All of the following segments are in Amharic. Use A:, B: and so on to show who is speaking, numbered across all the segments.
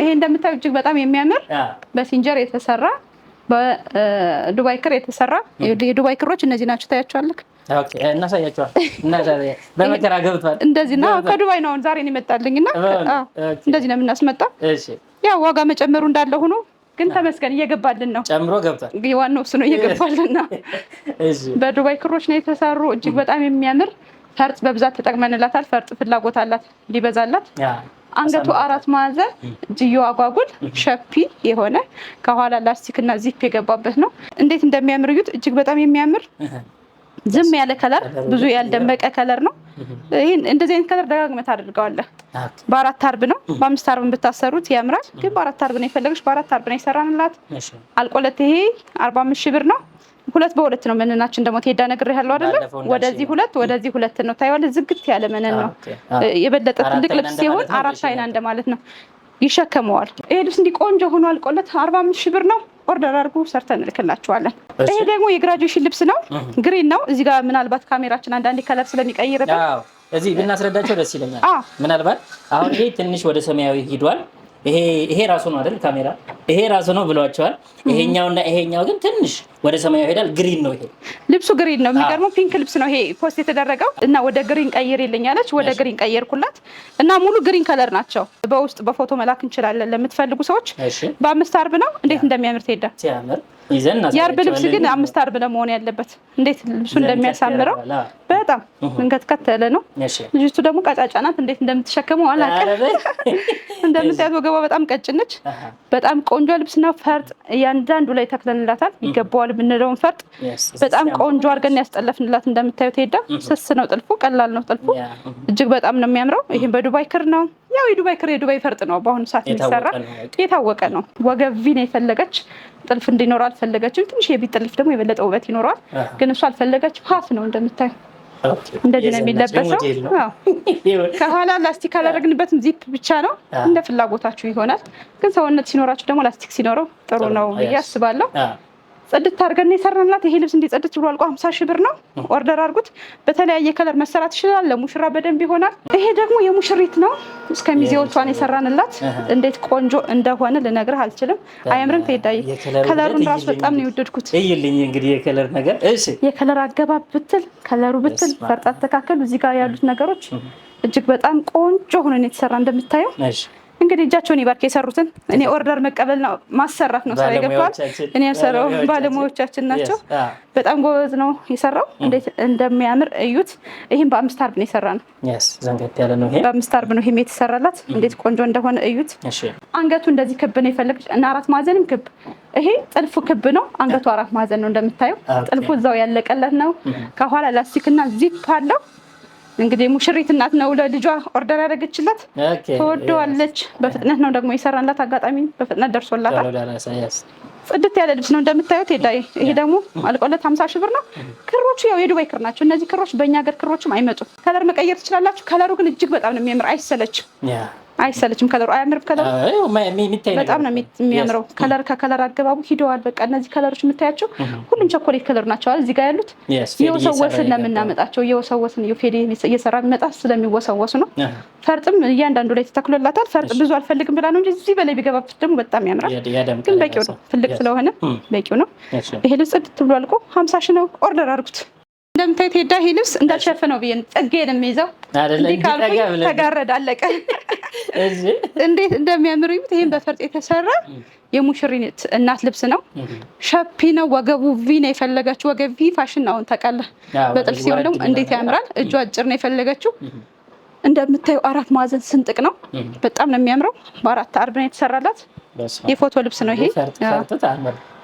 A: ይሄ እንደምታዩ እጅግ በጣም የሚያምር በሲንጀር የተሰራ በዱባይ ክር የተሰራ የዱባይ ክሮች እነዚህ ናቸው ታያቸዋለህ
B: ኦኬ እናሳያቸዋል እና በመከራ ገብቷል
A: እንደዚህ ነው ከዱባይ ነው ዛሬ ነው የመጣልኝና እንደዚህ ነው የምናስመጣው እሺ ያው ዋጋ መጨመሩ እንዳለ ሆኖ ግን ተመስገን እየገባልን ነው
B: ጨምሮ ገብቷል
A: ዋናው እሱ ነው እየገባልን ነው እሺ በዱባይ ክሮች ነው የተሰሩ እጅግ በጣም የሚያምር ፈርጥ በብዛት ተጠቅመንላታል ፈርጥ ፍላጎት አላት ሊበዛላት አንገቱ 4 ማዕዘን ጅዮ አጓጉል ሸፒ የሆነ ከኋላ ላስቲክ እና ዚፕ የገባበት ነው እንዴት እንደሚያምርዩት እጅግ በጣም የሚያምር ዝም ያለ ከለር ብዙ ያልደመቀ ከለር ነው ይሄን እንደዚህ አይነት ከለር ደጋግመህ ታደርጋለህ በአራት አርብ ነው በአምስት አርብ ብታሰሩት ያምራል ግን በአራት አርብ ነው የፈለግሽ በአራት አርብ ነው የሰራንላት አልቆለት ይሄ 45000 ብር ነው ሁለት በሁለት ነው መንናችን ደሞ ተሄዳ ነገር ያለው አይደለ ወደዚህ ሁለት ወደዚህ ሁለት ነው ታይዋለህ ዝግት ያለ መነን ነው የበለጠ ትልቅ ልብስ ሲሆን አራት አይና እንደማለት ነው ይሸከመዋል ይሄ ልብስ እንዲ ቆንጆ ሆኖ አልቆለት 45000 ብር ነው ኦርደር አድርጉ ሰርተን ልክላችኋለን ይሄ ደግሞ የግራጁዌሽን ልብስ ነው ግሪን ነው እዚህ ጋር ምናልባት ካሜራችን አንዳንዴ ከለር ስለሚቀይርበት
B: እዚህ ብናስረዳቸው ደስ ይለኛል ምናልባት አሁን ይሄ ትንሽ ወደ ሰማያዊ ሄዷል ይሄ ራሱ ነው አይደል ካሜራ ይሄ ራሱ ነው ብለዋቸዋል ይሄኛውና ይሄኛው ግን ትንሽ ወደ ሰማያዊ ሄዳል ግሪን ነው ይሄ ልብሱ ግሪን ነው የሚገርመው ፒንክ ልብስ ነው ይሄ ፖስት የተደረገው እና ወደ ግሪን ቀይር ይለኛለች ወደ ግሪን ቀየርኩላት እና ሙሉ ግሪን ከለር ናቸው በውስጥ በፎቶ መላክ እንችላለን ለምትፈልጉ ሰዎች በአምስት አርብ ነው እንዴት እንደሚያምር ትሄዳ ሲያምር ይዘን ያርብ ልብስ ግን አምስት አርብ ነው መሆን ያለበት እንዴት ልብሱ እንደሚያሳምረው በጣም እንከተከተለ ነው ልጅቱ ደግሞ ቀጫጫ ናት እንዴት እንደምትሸከመው አላቀ እንደምታያት ወገቧ በጣም ቀጭን ነች በጣም ቆንጆ ልብስ ነው ፈርጥ ያንዳንዱ ላይ ተክለንላታል ይገባዋል ብንለውን ፈርጥ በጣም ቆንጆ አድርገን ያስጠለፍንላት እንደምታዩት ሄዳ ስስ ነው ጥልፉ ቀላል ነው ጥልፉ እጅግ በጣም ነው የሚያምረው ይሄ በዱባይ ክር ነው ያው የዱባይ ክር የዱባይ ፈርጥ ነው በአሁኑ ሰዓት የሚሰራ የታወቀ ነው ወገብ ነው የፈለገች ጥልፍ እንዲኖር አልፈለገችም ትንሽ የቢጥልፍ ደግሞ የበለጠ ውበት ይኖራል ግን እሱ አልፈለገች ሀፍ ነው እንደምታዩ እንደዚህ ነው የሚለበሰው ከኋላ ላስቲክ አላደረግንበትም ዚፕ ብቻ ነው እንደ ፍላጎታችሁ ይሆናል ግን ሰውነት ሲኖራችሁ ደግሞ ላስቲክ ሲኖረው ጥሩ ነው ያስባለሁ ጽድት አድርገን የሰራንላት ይሄ ልብስ እንዲጸድት ብሎ አልቆ 50000 ብር ነው ኦርደር አድርጉት በተለያየ ከለር መሰራት ይችላል ለሙሽራ በደንብ ይሆናል ይሄ ደግሞ የሙሽሪት ነው እስከሚዜዎቿን የሰራንላት እንዴት ቆንጆ እንደሆነ ልነግርህ አልችልም አያምርም ተይዳይ ከለሩን ራስ በጣም ነው የወደድኩት እይልኝ እንግዲህ የከለር ነገር እሺ የከለር አገባብ ብትል ከለሩ ብትል ፈርጣት ተካከሉ እዚህ ጋር ያሉት ነገሮች እጅግ በጣም ቆንጆ ሆኖ ነው የተሰራ እንደምታየው እሺ እንግዲህ እጃቸውን ይባርክ የሰሩትን እኔ ኦርደር መቀበል ነው ማሰራት ነው ሰው ይገባል እኔ ያሰራው ባለሙያዎቻችን ናቸው በጣም ጎበዝ ነው የሰራው እንዴት እንደሚያምር እዩት ይሄን በአምስት አርብ ነው የሰራነው ዘንገት ያለ ነው ይሄ በአምስት አርብ ነው ይሄ የተሰራላት እንዴት ቆንጆ እንደሆነ እዩት አንገቱ እንደዚህ ክብ ነው የፈለግሽ እና አራት ማዕዘንም ክብ ይሄ ጥልፉ ክብ ነው አንገቱ አራት ማዕዘን ነው እንደምታየው ጥልፉ እዛው ያለቀለት ነው ከኋላ ላስቲክና ዚፕ አለው እንግዲህ ሙሽሪት እናት ነው ለልጇ ኦርደር ያደረገችላት ተወደዋለች በፍጥነት ነው ደግሞ የሰራንላት አጋጣሚ በፍጥነት ደርሶላታል ጽድት ያለ ልብስ ነው እንደምታዩት ይሄ ደግሞ አልቆለት 50000 ብር ነው ክሮቹ ያው የዱባይ ክር ናቸው እነዚህ ክሮች በእኛ ሀገር ክሮችም አይመጡም ከለር መቀየር ትችላላችሁ ከለሩ ግን እጅግ በጣም ነው የሚያምር አይሰለችም ከለሩ አያምርም ከለሩ በጣም ነው የሚያምረው ከለር ከከለር አገባቡ ሂደዋል በቃ እነዚህ ከለሮች የምታያቸው ሁሉም ቸኮሌት ከለር ናቸው እዚህ ጋር ያሉት የወሰወስን ለምናመጣቸው የወሰወስን ዩፌዲ እየሰራ የሚመጣ ስለሚወሰወሱ ነው ፈርጥም እያንዳንዱ ላይ ተተክሎላታል ፈርጥ ብዙ አልፈልግም ብላ ነው እንጂ እዚህ በላይ ቢገባበት ደግሞ በጣም ያምራል ግን በቂው ነው ትልቅ ስለሆነ በቂው ነው ይሄ ልብስ ጽድት ብሎ አልቆ 50000 ነው ኦርደር አድርጉት እንደምታዩት ሄዳ ይሄ ልብስ እንዳልሸፈነው ብዬ ጥጌን የሚይዘው ተጋረደ አለቀ እንዴት እንደሚያምር ይሁት ይሄን በፈርጥ የተሰራ የሙሽሪት እናት ልብስ ነው ሸፒ ነው ወገቡ ቪ ነው የፈለገችው ወገብ ቪ ፋሽን ነው ተቀለ በጥልፍ ሲሆን ደግሞ እንዴት ያምራል እጁ አጭር ነው የፈለገችው እንደምታዩ አራት ማዕዘን ስንጥቅ ነው በጣም ነው የሚያምረው በአራት አርብ ነው የተሰራላት የፎቶ ልብስ ነው ይሄ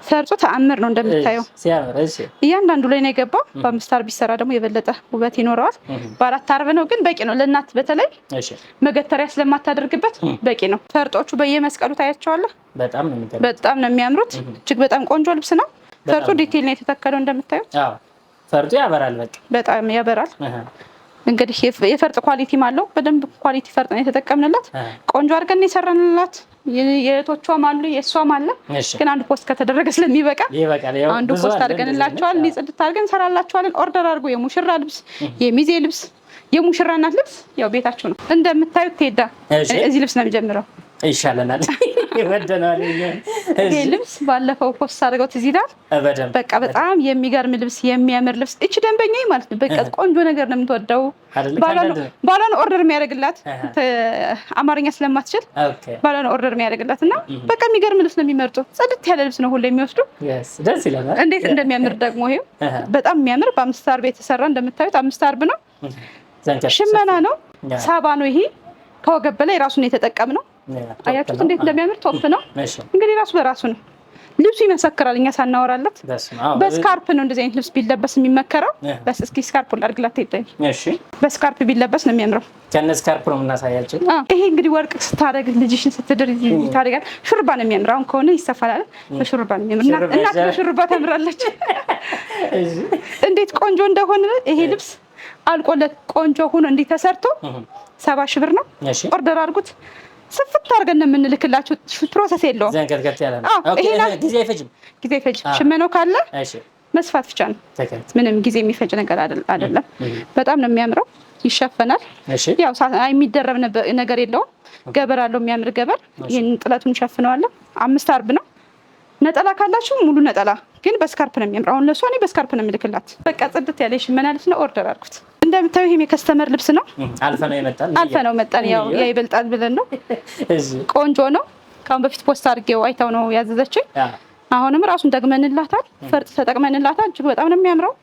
B: ፈርጡ ተአምር ነው እንደምታየው ሲያምር እሺ እያንዳንዱ ላይ ነው የገባው በአምስት አርብ ይሰራ ደግሞ የበለጠ ውበት ይኖረዋል በአራት አርብ ነው ግን በቂ ነው ለእናት በተለይ እሺ መገተሪያ ስለማታደርግበት በቂ ነው ፈርጦቹ በየመስቀሉ ታያቸዋለህ በጣም ነው የሚያምሩት እጅግ በጣም ቆንጆ ልብስ ነው ፈርጡ ዲቴል ነው የተተከለው እንደምታዩት ፈርጡ ያበራል በጣም ያበራል እንግዲህ የፈርጥ ኳሊቲ ማለው በደንብ ኳሊቲ ፈርጥ ነው የተጠቀምንላት ቆንጆ አድርገን የሰራንላት የቶቿም አሉ የሷም አለ ግን አንድ ፖስት ከተደረገ ስለሚበቃ አንዱ ፖስት አድርገንላችኋል ጽድት አድርገን ሰራላችኋለን ኦርደር አድርጉ የሙሽራ ልብስ የሚዜ ልብስ የሙሽራ እናት ልብስ ያው ቤታችሁ ነው እንደምታዩት ቴዳ እዚህ ልብስ ነው የሚጀምረው ይሻለናል ይወደናል።
A: ይሄ ልብስ ባለፈው ፖስት አድርገው ትዝ ይላል። በቃ በጣም የሚገርም ልብስ፣ የሚያምር ልብስ። እቺ ደንበኛ ማለት ነው በቃ ቆንጆ ነገር ነው የምትወደው። ባሏን ኦርደር የሚያደርግላት አማርኛ ስለማትችል ባሏን ኦርደር የሚያደርግላት እና በቃ የሚገርም ልብስ ነው የሚመርጡ። ጽድት ያለ ልብስ ነው ሁሌ የሚወስዱ።
B: ደስ ይላል።
A: እንዴት እንደሚያምር ደግሞ ይሄው በጣም የሚያምር በ5 አርብ የተሰራ እንደምታዩት 5 አርብ ነው። ሽመና ነው። ሳባ ነው ይሄ። ከወገብ በላይ ራሱን የተጠቀምነው አያችሁት እንዴት እንደሚያምር ቶፕ ነው። እንግዲህ ራሱ በራሱ ነው ልብሱ ይመሰክራል። እኛ ሳናወራለት በስካርፕ ነው እንደዚህ አይነት ልብስ ቢለበስ የሚመከረው። እስኪ ስካርፕ ላድርግላት ይደኝ። በስካርፕ ቢለበስ ነው የሚያምረው።
B: ከነ ስካርፕ ነው የምናሳያቸው።
A: ይሄ እንግዲህ ወርቅ ስታደርግ ልጅሽን ስትድር ታደርጋል። ሹርባ ነው የሚያምረው። አሁን ከሆነ ይሰፋል። በሹርባ ነው የሚያምር። እናት በሹርባ ተምራለች። እንዴት ቆንጆ እንደሆነ ይሄ ልብስ አልቆለት ቆንጆ ሆኖ እንዲህ ተሰርቶ 70 ሺህ ብር ነው። ኦርደር አድርጉት። ስፍት አድርገን ነው የምንልክላችሁ። ፕሮሰስ የለውም።
B: ጊዜ አይፈጅም።
A: ሽመናው ካለ መስፋት ብቻ ነው። ምንም ጊዜ የሚፈጅ ነገር አይደለም። በጣም ነው የሚያምረው። ይሸፈናል። ያው የሚደረብ ነገር የለውም። ገበር አለው፣ የሚያምር ገበር። ይሄን ጥለቱን እንሸፍነዋለን። 5 አርብ ነው። ነጠላ ካላችሁ ሙሉ ነጠላ ግን በስካርፕ ነው የሚያምር። አሁን ለሷ እኔ በስካርፕ ነው የምልክላት። በቃ ጽድት ያለ ሽመና ልብስ ነው። ኦርደር አድርጉት። እንደምታዩ ይሄም የከስተመር ልብስ ነው። አልፈ ነው መጣን። ያው ያ ይበልጣል ብለን ነው። ቆንጆ ነው። ካሁን በፊት ፖስት አድርጌው አይታው ነው ያዘዘችኝ። አሁንም ራሱን ደግመንላታል። ፈርጥ ተጠቅመንላታል። እጅግ በጣም ነው የሚያምረው።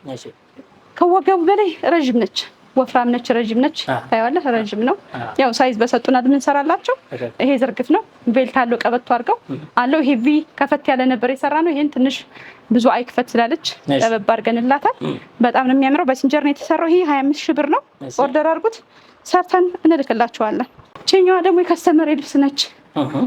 A: ከወገቡ በላይ ረጅም ነች። ወፍራም ነች፣ ረጅም ነች። ታያለህ፣ ረጅም ነው። ያው ሳይዝ በሰጡናል የምንሰራላቸው። ይሄ ዝርግፍ ነው። ቤልት አለው፣ ቀበቶ አድርገው አለው። ይሄ ቪ ከፈት ያለ ነበር የሰራ ነው። ይሄን ትንሽ ብዙ አይክፈት ስላለች ጠበብ አድርገንላታል። በጣም ነው የሚያምረው። በሲንጀር ነው የተሰራው። ይሄ 25 ሺህ ብር ነው። ኦርደር አድርጉት፣ ሰርተን እንልክላችኋለን። ቼኛዋ ደግሞ የከስተመር ልብስ ነች።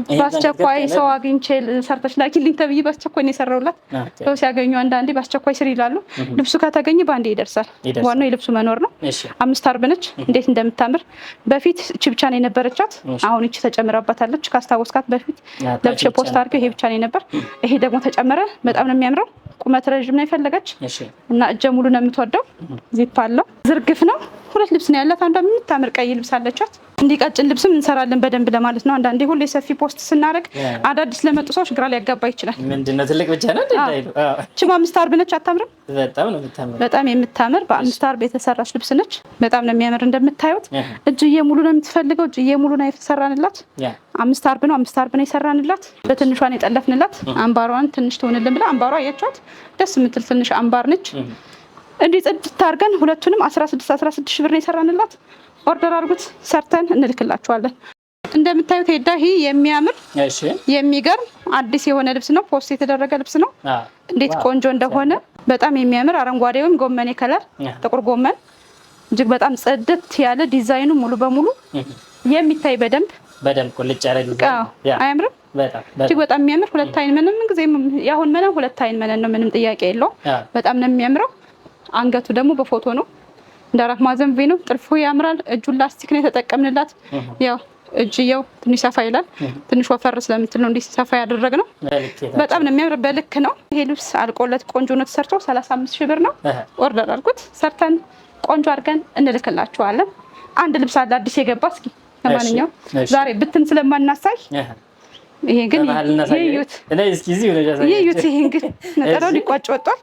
A: በአስቸኳይ ሰው አግኝቼ ሰርተሽ ላኪልኝ ተብዬ በአስቸኳይ ነው የሰራሁላት። ሰው ሲያገኙ አንዳንዴ በአስቸኳይ ስር ይላሉ። ልብሱ ከተገኘ በአንዴ ይደርሳል። ዋናው የልብሱ መኖር ነው። 5 አርብ ነች። እንዴት እንደምታምር በፊት እቺ ብቻ ነው የነበረቻት። አሁን እቺ ተጨምራባታለች። ካስታወስካት በፊት ለብሼ ፖስት አድርገው ይሄ ብቻ ነው የነበር። ይሄ ደግሞ ተጨመረ። በጣም ነው የሚያምረው። ቁመት ረዥም ነው የፈለገች እና እጀ ሙሉ ነው የምትወደው። ዚፕ አለው። ዝርግፍ ነው። 2 ልብስ ነው ያላት። አንዷ የምታምር ቀይ ልብስ አለቻት። እንዲቀጭን ልብስም እንሰራለን በደንብ ለማለት ነው። አንዳንዴ ሁሌ ሰፊ ፖስት ስናደርግ አዳዲስ ለመጡ ሰዎች ግራ ሊያጋባ ይችላል።
B: ምንድነው ትልቅ ብቻ ነው እንዳይሉ።
A: እቺ 5 አርብ ነች። አታምርም?
B: በጣም ነው የምታምር።
A: በጣም የምታምር በ5 አርብ የተሰራች ልብስ ነች። በጣም ነው የሚያምር። እንደምታዩት እጅዬ ሙሉ ነው የምትፈልገው። እጅዬ ሙሉ ነው የተሰራንላት። 5 አርብ ነው። 5 አርብ ነው የሰራንላት። በትንሿ ነው የጠለፍንላት። አምባሯን ትንሽ ትሆንልን ብላ አምባሯ አያቻት ደስ የምትል ትንሽ አምባር ነች። እንዲህ ጽድት አድርገን ሁለቱንም 16 ሺህ ብር ነው የሰራንላት። ኦርደር አድርጉት፣ ሰርተን እንልክላችኋለን። እንደምታዩት ሄዳ ይሄ የሚያምር የሚገርም አዲስ የሆነ ልብስ ነው። ፖስት የተደረገ ልብስ ነው። እንዴት ቆንጆ እንደሆነ በጣም የሚያምር አረንጓዴ ወይም ጎመኔ ከለር፣ ጥቁር ጎመን እጅግ በጣም ጽድት ያለ ዲዛይኑ ሙሉ በሙሉ የሚታይ በደንብ
B: ቁልጭ ያለ ዲዛይን
A: አያምርም? እጅግ በጣም የሚያምር 2 አይን መነን ምን ጊዜም ያሁን መነን 2 አይን መነን ነው። ምንም ጥያቄ የለውም። በጣም ነው የሚያምረው። አንገቱ ደግሞ በፎቶ ነው። እንደ 4 ማዕዘን ቪ ነው። ጥልፉ ያምራል። እጁን ላስቲክ ነው የተጠቀምንላት። ያው እጅየው ትንሽ ሰፋ ይላል። ትንሽ ወፈር ስለምትል ነው እንዲህ ሰፋ ያደረግነው። በጣም ነው የሚያምር። በልክ ነው። ይሄ ልብስ አልቆለት ቆንጆ ነው ተሰርቶ 35 ሺህ ብር ነው። ኦርደር አድርጉት፣ ሰርተን ቆንጆ አድርገን እንልክላችኋለን። አንድ ልብስ አለ አዲስ የገባ። እስኪ ለማንኛውም ዛሬ ብትን ስለማናሳይ ይሄ ግን ይዩት። ይሄ ግን ነጠላው ሊቋጭ ወጣል።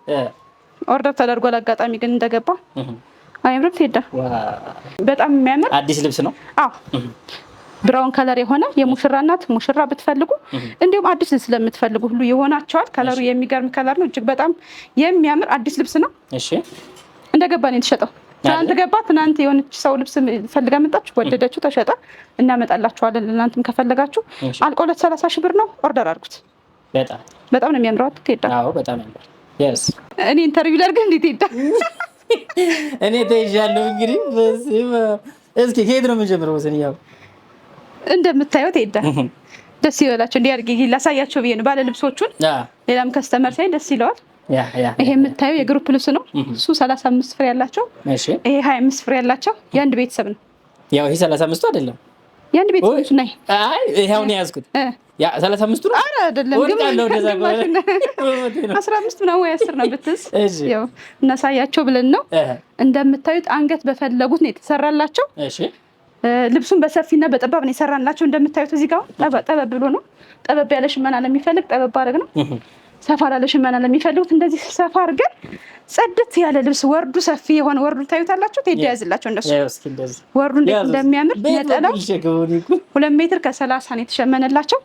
A: ኦርደር ተደርጓል። አጋጣሚ ግን እንደገባ አይምርም። ትሄዳ በጣም የሚያምር
B: አዲስ ልብስ ነው።
A: አዎ ብራውን ከለር የሆነ የሙሽራ እናት ሙሽራ ብትፈልጉ እንዲሁም አዲስ ስለምትፈልጉ ሁሉ ይሆናቸዋል። ከለሩ የሚገርም ከለር ነው። እጅግ በጣም የሚያምር አዲስ ልብስ ነው።
B: እሺ
A: እንደገባ ነው የተሸጠው። ትናንት ገባ። ትናንት የሆነች ሰው ልብስ ፈልጋ መጣችሁ፣ ወደደችው፣ ተሸጠ። እናመጣላችኋለን። እናንተም ከፈለጋችሁ አልቆለት 30 ሺህ ብር ነው። ኦርደር አድርጉት። በጣም ነው የሚያምረው። ትሄዳ
B: አዎ በጣም ያምራል።
A: እኔ ኢንተርቪው ላድርግ እንዴት ሄዳ
B: እኔ ተይዣለሁ። እንግዲህ እስኪ ከየት ነው የምንጀምረው? ወሰንያው
A: እንደምታዩት ሄዳ ደስ ይበላቸው። እንዲህ አድርጌ ላሳያቸው ብዬ ነው ባለ ልብሶቹን። ሌላም ከስተመር ሳይ ደስ ይለዋል። ይሄ የምታየው የግሩፕ ልብስ ነው። እሱ 35 ፍሬ ያላቸው፣ ይሄ 25 ፍሬ ያላቸው የአንድ ቤተሰብ ነው።
B: ያው ይሄ 35ቱ አይደለም የአንድ
A: ቤተሰብ ነው።
B: አይ ይሄው ነው ያዝኩት። ያ 35ቱ ነው
A: አይደለም፣ ግን 15 ነው ወይ 10 ነው ብትስ ያው እናሳያቸው ብለን ነው። እንደምታዩት አንገት በፈለጉት ነው የተሰራላቸው። ልብሱን በሰፊና በጠባብ ነው የሰራንላቸው። እንደምታዩት እዚህ ጋር ጠበብ ብሎ ነው። ጠበብ ያለ ሽመና ለሚፈልግ ጠበብ አድርግ ነው። ሰፋ ያለ ሽመና ለሚፈልጉት እንደዚህ ሰፋ አድርገን ጽድት ያለ ልብስ ወርዱ ሰፊ የሆነ ወርዱ ታዩታላችሁ። ቴዲ ያዝላቸው እንደሱ ወርዱ እንዴት እንደሚያምር ነጠላው 2 ሜትር ከ30 ነው የተሸመነላቸው።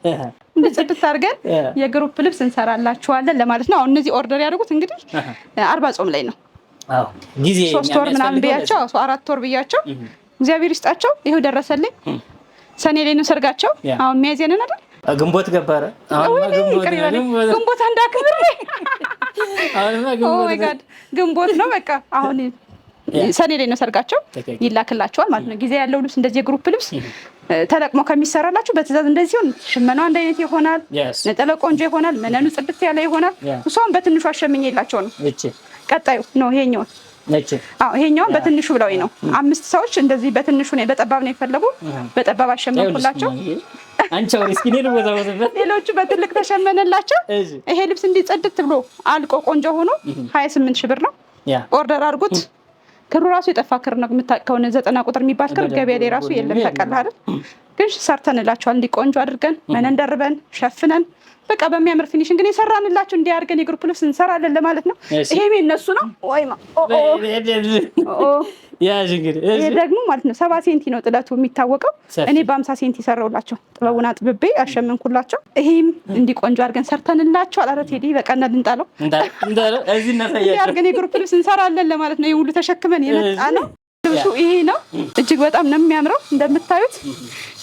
A: እንደ ጽድት አድርገን የግሩፕ ልብስ እንሰራላችኋለን ለማለት ነው። አሁን እነዚህ ኦርደር ያደርጉት እንግዲህ 40 ጾም ላይ ነው።
B: ጊዜ
A: 3 ወር ምናምን ብያቸው 4 ወር ብያቸው እግዚአብሔር ይስጣቸው። ይሄው ደረሰልኝ። ሰኔ ላይ ነው ሰርጋቸው። አሁን ሚያዝያ ነን አይደል?
B: ግንቦት ገባረ።
A: ግንቦት አንድ አክብር። ኦ ማይ ጋድ ግንቦት ነው በቃ። አሁን ሰኔ ላይ ነው ሰርጋቸው። ይላክላቸዋል ማለት ነው። ጊዜ ያለው ልብስ እንደዚህ የግሩፕ ልብስ ተለቅሞ ከሚሰራላችሁ በትዕዛዝ እንደዚህ ሲሆን ሽመናው አንድ አይነት ይሆናል። ነጠላው ቆንጆ ይሆናል። መነኑ ጽድት ያለ ይሆናል። እሷን በትንሹ አሸምኜላቸው ነው። ቀጣዩ ነው ይሄኛው። ይሄኛውን በትንሹ ብለውኝ ነው። 5 ሰዎች እንደዚህ በትንሹ ነው በጠባብ ነው የፈለጉ። በጠባብ አሸመንኩላቸው። ሌሎቹ በትልቅ ተሸመነላቸው። ይሄ ልብስ እንዲጸድት ብሎ አልቆ ቆንጆ ሆኖ 28 ሺህ ብር ነው። ኦርደር አድርጉት። ክሩ ራሱ የጠፋ ክር ነው የምታውቀው። 90 ቁጥር የሚባል ክር ገበያ ላይ ራሱ የለም ታውቃለህ አይደል? ግን ሰርተንላቸዋል። እንዲቆንጆ አድርገን መነን ደርበን ሸፍነን በቃ በሚያምር ፊኒሽንግ ግን የሰራንላችሁ እንዲያርገን የግሩፕ ልብስ እንሰራለን ለማለት ነው። ይሄም የነሱ ነው ወይማ ይሄ ደግሞ ማለት ነው 70 ሴንቲ ነው ጥለቱ የሚታወቀው። እኔ በ50 ሴንቲ ሰራውላቸው ጥበቡን አጥብቤ አሸመንኩላቸው። ይሄም እንዲቆንጆ አድርገን ሰርተንላቸው አላረ ቴዲ በቃ እንጣለው
B: እዚህ እናሳያችሁ
A: እንዲያርገን የግሩፕ ልብስ እንሰራለን ለማለት ነው። ይሄ ሁሉ ተሸክመን የመጣ ነው። ልብሱ ይሄ ነው። እጅግ በጣም ነው የሚያምረው። እንደምታዩት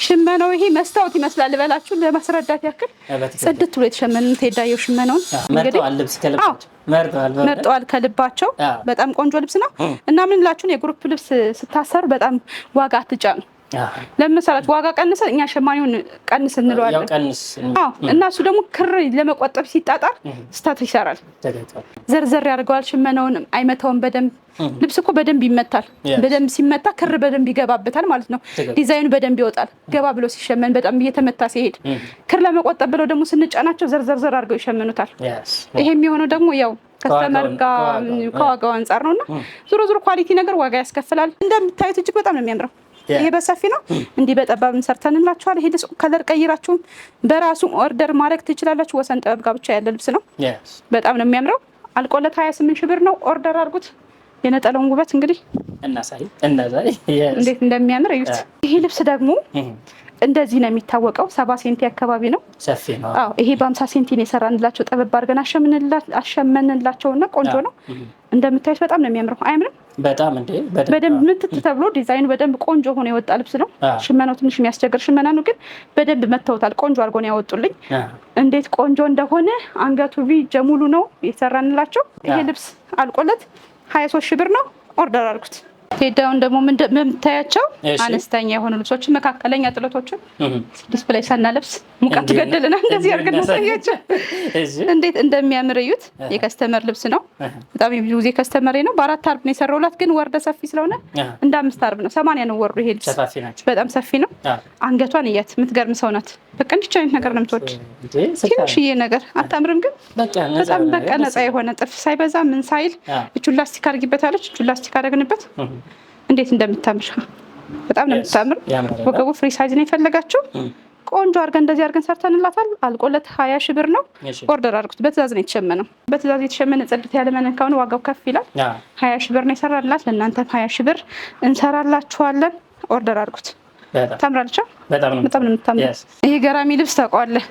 A: ሽመናው ይሄ መስታወት ይመስላል ልበላችሁ ለማስረዳት ያክል ጽድት ብሎ የተሸመነ ቴዳየው ሽመናውን እንግዲህ መርጠዋል ከልባቸው። በጣም ቆንጆ ልብስ ነው እና ምን ላችሁ የግሩፕ ልብስ ስታሰሩ በጣም ዋጋ አትጫኑ። ለምሳሌ ዋጋ ቀንሰ እኛ ሸማኔውን ቀንስ እንለዋለን። እና እሱ ደግሞ ክር ለመቆጠብ ሲጣጣር ስታት ይሰራል። ዘርዘር ያደርገዋል። ሽመናውን አይመታውም በደንብ። ልብስ እኮ በደንብ ይመታል። በደንብ ሲመታ ክር በደንብ ይገባበታል ማለት ነው። ዲዛይኑ በደንብ ይወጣል። ገባ ብሎ ሲሸመን በጣም እየተመታ ሲሄድ ክር ለመቆጠብ ብለው ደግሞ ስንጫናቸው ዘርዘር አድርገው ይሸመኑታል። ይሄ የሚሆነው ደግሞ ያው ከስተመር ጋር ከዋጋው አንፃር ነውና ዙሮ ዙሮ ኳሊቲ ነገር ዋጋ ያስከፍላል። እንደምታዩት እጅግ በጣም ነው የሚያምረው። ይሄ በሰፊ ነው። እንዲህ በጠባብ ሰርተንላችኋል። ይሄ ከለር ቀይራችሁም በራሱ ኦርደር ማድረግ ትችላላችሁ። ወሰን ጥበብ ጋር ብቻ ያለ ልብስ ነው። በጣም ነው የሚያምረው። አልቆለት 28 ሺህ ብር ነው። ኦርደር አድርጉት። የነጠላውን ውበት እንግዲህ እናሳይ እንዴት እንደሚያምር እዩት። ይሄ ልብስ ደግሞ እንደዚህ ነው የሚታወቀው። 70 ሴንቲ አካባቢ ነው። ሰፊ ነው። ይሄ በ50 ሴንቲ ነው የሰራንላቸው። ጠበብ አድርገን አሸመንላቸውና ቆንጆ ነው። እንደምታዩት በጣም ነው የሚያምረው። አያምርም?
B: በጣም
A: በደንብ ምትት ተብሎ ዲዛይኑ በደንብ ቆንጆ ሆኖ የወጣ ልብስ ነው። ሽመናው ትንሽ የሚያስቸግር ሽመና ነው፣ ግን በደንብ መተውታል። ቆንጆ አድርጎ ነው ያወጡልኝ። እንዴት ቆንጆ እንደሆነ አንገቱ ቪ ሙሉ ነው የሰራንላቸው። ይሄ ልብስ አልቆለት 23 ሺህ ብር ነው። ኦርደር አድርጉት። ቴዳውን ደግሞ የምታያቸው አነስተኛ የሆኑ ልብሶችን መካከለኛ ጥለቶችን ዲስፕሌይ ሳናለብስ ሙቀት ገደልና እንደዚህ አድርገን እናሳያቸው እንዴት እንደሚያምር እዩት። የከስተመር ልብስ ነው። በጣም ብዙ ጊዜ ከስተመር ነው። በ4 አርብ ነው የሰራውላት፣ ግን ወርደ ሰፊ ስለሆነ እንደ 5 አርብ ነው። 80 ነው ወርዱ። ይሄ ልብስ በጣም ሰፊ ነው። አንገቷን እያት የምትገርም ሰው ናት። በቃ እንዲህ አይነት ነገር ነው የምትወድ። ትንሽዬ ነገር አታምርም? ግን በጣም በቃ ነፃ የሆነ ጥልፍ ሳይበዛ ምን ሳይል እጁን ላስቲክ አድርጊበታለች። እጁን ላስቲክ አደረግንበት። እንዴት እንደምታምር በጣም ነው የምታምር። ወገቡ ፍሪ ሳይዝ ነው የፈለጋችሁ። ቆንጆ አድርገን እንደዚህ አድርገን ሰርተንላታል። አልቆለት 20 ሺህ ብር ነው። ኦርደር አድርጉት። በትዕዛዝ ነው የተሸመነው። በትዕዛዝ የተሸመነ ጽድት ያለ መነን ከሆነ ዋጋው ከፍ ይላል። 20 ሺህ ብር ነው የሰራላት። ለእናንተም 20 ሺህ ብር እንሰራላችኋለን። ኦርደር አድርጉት። ታምራለች። በጣም ነው የምታምረው። ይሄ ገራሚ ልብስ ታውቀዋለህ?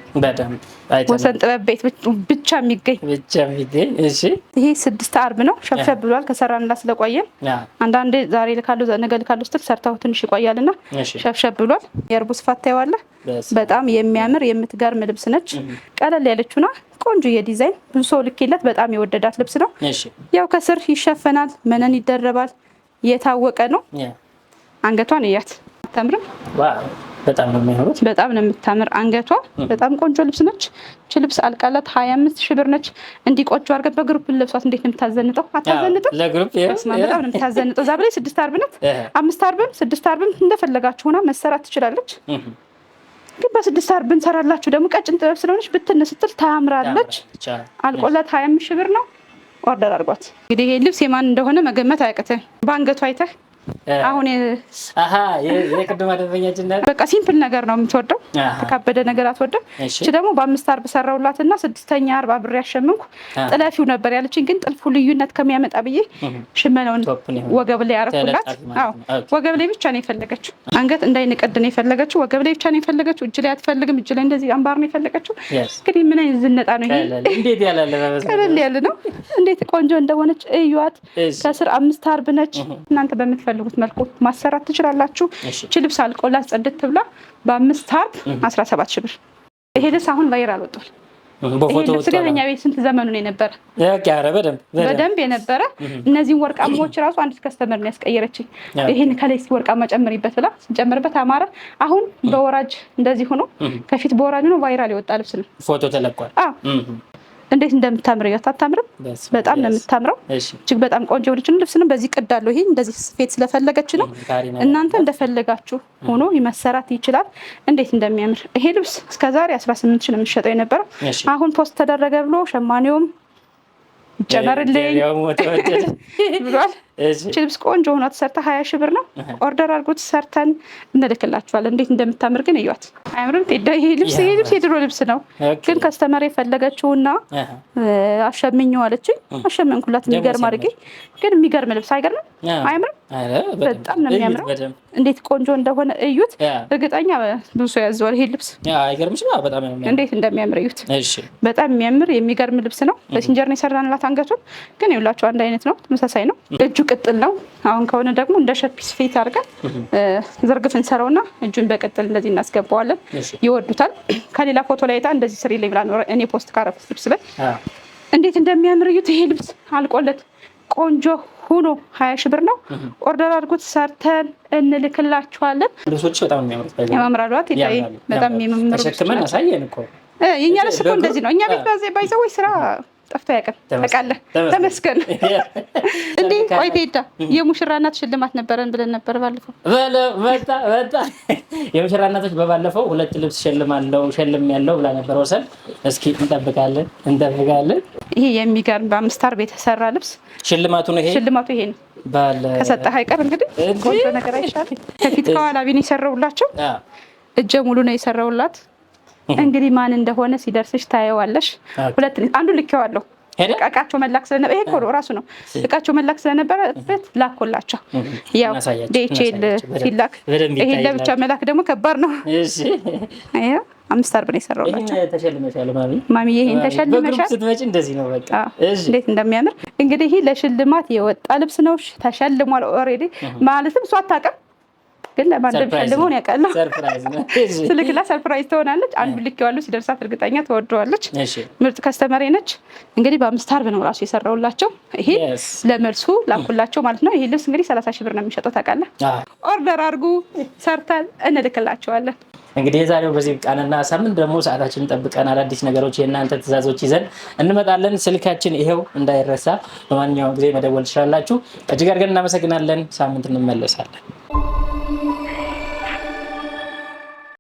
A: ወሰን ጥበብ ቤት ብቻ የሚገኝ እሺ። ይሄ 6 አርብ ነው። ሸብሸብ ብሏል ከሰራንላት ስለቆየን። አንዳንዴ ዛሬ ልካለሁ ነገ ልካለሁ ስትል ሰርታው ትንሽ ይቆያልና ሸብሸብ ብሏል። የእርቡ ስፋት ታየዋለህ። በጣም የሚያምር የምትገርም ልብስ ነች። ቀለል ያለችውና ቆንጆ የዲዛይን ብዙ ሰው ልኬለት በጣም የወደዳት ልብስ ነው። ያው ከስር ይሸፈናል፣ መነን ይደረባል። የታወቀ ነው። አንገቷን እያት አታምርም?
B: በጣም ነው የሚያምሩት። በጣም ነው
A: የምታምር አንገቷ። በጣም ቆንጆ ልብስ ነች። እቺ ልብስ አልቃላት 25 ሺህ ብር ነች። እንዲቆጭ አድርገን በግሩፕ ልብሷት እንዴት ነው የምታዘንጠው? አታዘንጥም?
B: ለግሩፕ
A: በጣም ነው የምታዘንጠው። ዛሬ 6 አርብ ናት። 5 አርብም 6 አርብም እንደፈለጋችሁ ሆና መሰራት ትችላለች። ግን በ6 አርብ እንሰራላችሁ ደግሞ ቀጭን ጥበብ ስለሆነች ብትን ስትል ታምራለች። አልቆላት 25 ሺህ ብር ነው። ኦርደር አድርጓት። እንግዲህ ይሄ ልብስ የማን እንደሆነ መገመት አያቅትም። በአንገቷ አይተህ አሁን
B: የቅድማ ደንበኛችን
A: በቃ ሲምፕል ነገር ነው የምትወደው፣ ተካበደ ነገር አትወደም። እቺ ደግሞ በ5 አርብ ሰራውላትና 6ኛ አርብ አብሬ ያሸመንኩ ጥለፊው ነበር ያለችኝ። ግን ጥልፉ ልዩነት ከሚያመጣ ብዬ ሽመናውን ወገብ ላይ ያረኩላት። ወገብ ላይ ብቻ ነው የፈለገችው። አንገት እንዳይንቀድ ነው የፈለገችው። ወገብ ላይ ብቻ ነው የፈለገችው። እጅ ላይ አትፈልግም። እጅ ላይ እንደዚህ አምባር ነው የፈለገችው። እንግዲህ ምን አይነት ዝነጣ ነው ይሄ!
B: እንዴት
A: ቀለል ያለ ነው። እንዴት ቆንጆ እንደሆነች እዩዋት። ከስር 5 አርብ ነች። እናንተ በምትፈልጉት መልኩ ማሰራት ትችላላችሁ። እቺ ልብስ አልቆላት ጽድት ብላ በ5 አርብ 17 ሺህ ብር። ይሄ ልብስ አሁን ቫይራል ወጥቷል። በፎቶ ስለኛ ቤት ስንት ዘመኑ ነው የነበረ? በደንብ የነበረ። እነዚህን ወርቃማዎች ራሱ አንዲት ከስተመር ነው ያስቀየረችኝ። ይሄን ከላይ ወርቃማ ጨምሪበት ብላ ስንጨምርበት አማረ። አሁን በወራጅ እንደዚህ ሆኖ ከፊት በወራጅ ነው ቫይራል የወጣ ልብስ ነው።
B: ፎቶ ተለቋል።
A: እንዴት እንደምታምር ያት አታምርም? በጣም ነው የምታምረው። እጅግ በጣም ቆንጆ ልጅ ነው። ልብስንም በዚህ ቅዳለሁ። ይሄ እንደዚህ ስፌት ስለፈለገች ነው። እናንተ እንደፈለጋችሁ ሆኖ መሰራት ይችላል። እንዴት እንደሚያምር ይሄ ልብስ እስከዛሬ 18 ሺህ ነው የሚሸጠው የነበረው። አሁን ፖስት ተደረገ ብሎ ሸማኔውም ይጨመርልኝ ብሏል። እቺ ልብስ ቆንጆ ሆና ተሰርታ 20 ሺህ ብር ነው። ኦርደር አድርጉት፣ ሰርተን እንልክላችኋለን። እንዴት እንደምታምር ግን እዩት። አያምርም? ይሄ ልብስ የድሮ ልብስ ነው፣ ግን ከስተመር የፈለገችውና አሸምኘው አለችኝ። አሸመንኩላት የሚገርም አድርጌ። ግን የሚገርም ልብስ አይገርምም? አያምርም? በጣም ነው የሚያምረው። እንዴት ቆንጆ እንደሆነ እዩት። እርግጠኛ ብዙ ሰው ያዘዋል ይሄ ልብስ። እንዴት እንደሚያምር እዩት። በጣም የሚያምር የሚገርም ልብስ ነው። በሲንጀር ነው የሰራንላት። አንገቱን ግን ይኸውላችሁ አንድ አይነት ነው፣ ተመሳሳይ ነው። እጁ ቅጥል ነው። አሁን ከሆነ ደግሞ እንደ ሸፒስ ፊት አድርገን ዝርግፍ እንሰራውና እጁን በቅጥል እንደዚህ እናስገባዋለን። ይወዱታል። ከሌላ ፎቶ ላይ አይታ እንደዚህ ስሪ ላይ ብላ ነው እኔ ፖስት ካረኩት ልብስ ላይ እንዴት እንደሚያምር እዩት። ይሄ ልብስ አልቆለት ቆንጆ ሆኖ 20 ሺህ ብር ነው። ኦርደር አድርጉት፣ ሰርተን እንልክላችኋለን።
B: ልብሶች በጣም የሚያምሩት
A: ያማምራሉ። በጣም የሚያምሩ
B: ተሸክመን አሳየን እኮ
A: የኛ ልብስ እኮ እንደዚህ ነው። እኛ ቤት ባይዘው ስራ ጠፍቶ ያውቃል። ታውቃለህ፣ ተመስገን። እንዴ ቆይ ቴዳ የሙሽራ እናት ሽልማት ነበረን ብለን ነበር ባለፈው።
B: በጣ የሙሽራ እናቶች በባለፈው 2 ልብስ ሸልም ያለው ብላ ነበር ወሰን። እስኪ እንጠብቃለን።
A: ይሄ የሚገርም በ5 አርብ የተሰራ ልብስ ሽልማቱ ይሄ ነው። ከሰጠህ አይቀር እንግዲህ ቆንጆ ነገር አይሻልም? ከፊት ከኋላ ቢን የሰራውላቸው እጀ ሙሉ ነው የሰራውላት። እንግዲህ ማን እንደሆነ ሲደርስሽ ታየዋለሽ። አንዱ ልኬዋለሁ። እቃቸው መላክ ስለነበረ ይሄ ኮሮ ራሱ ነው። እቃቸው መላክ ስለነበረበት ላኮላቸው። ያው ዲኤችኤል ሲላክ ይሄ ለብቻ መላክ ደግሞ ከባድ ነው። እሺ አያ 5 አርብ ነው የሰራውላቸው።
B: ተሸልመሻል
A: ማሚ፣ ይሄን ተሸልመሻል።
B: ስትመጪ እንደዚህ ነው በቃ።
A: እሺ እንዴት እንደሚያምር እንግዲህ ይሄ ለሽልማት የወጣ ልብስ ነው። ተሸልሟል ኦሬዲ። ማለትም እሷ አታውቅም፣ ግን ለማንደም ሸልመውን ያውቃል።
B: ሰርፕራይዝ ነው።
A: ስልክላ ሰርፕራይዝ ትሆናለች። አንዱ ልኬዋለሁ። ሲደርሳት እርግጠኛ ተወደዋለች። ምርጥ ከስተመሬ ነች። እንግዲህ በ5 አርብ ነው ራሱ የሰራውላቸው። ይሄ ለመልሱ ላኩላቸው ማለት ነው። ይሄ ልብስ እንግዲህ 30 ሺህ ብር ነው የሚሸጠው። ታውቃለህ። ኦርደር አድርጉ፣ ሰርተን እንልክላቸዋለን።
B: እንግዲህ የዛሬው በዚህ ቃልና ሳምንት ደግሞ ሰዓታችንን ጠብቀን አዳዲስ ነገሮች የእናንተ ትዕዛዞች ይዘን እንመጣለን። ስልካችን ይሄው እንዳይረሳ፣ በማንኛውም ጊዜ መደወል ትችላላችሁ። እጅግ አድርገን እናመሰግናለን። ሳምንት እንመለሳለን።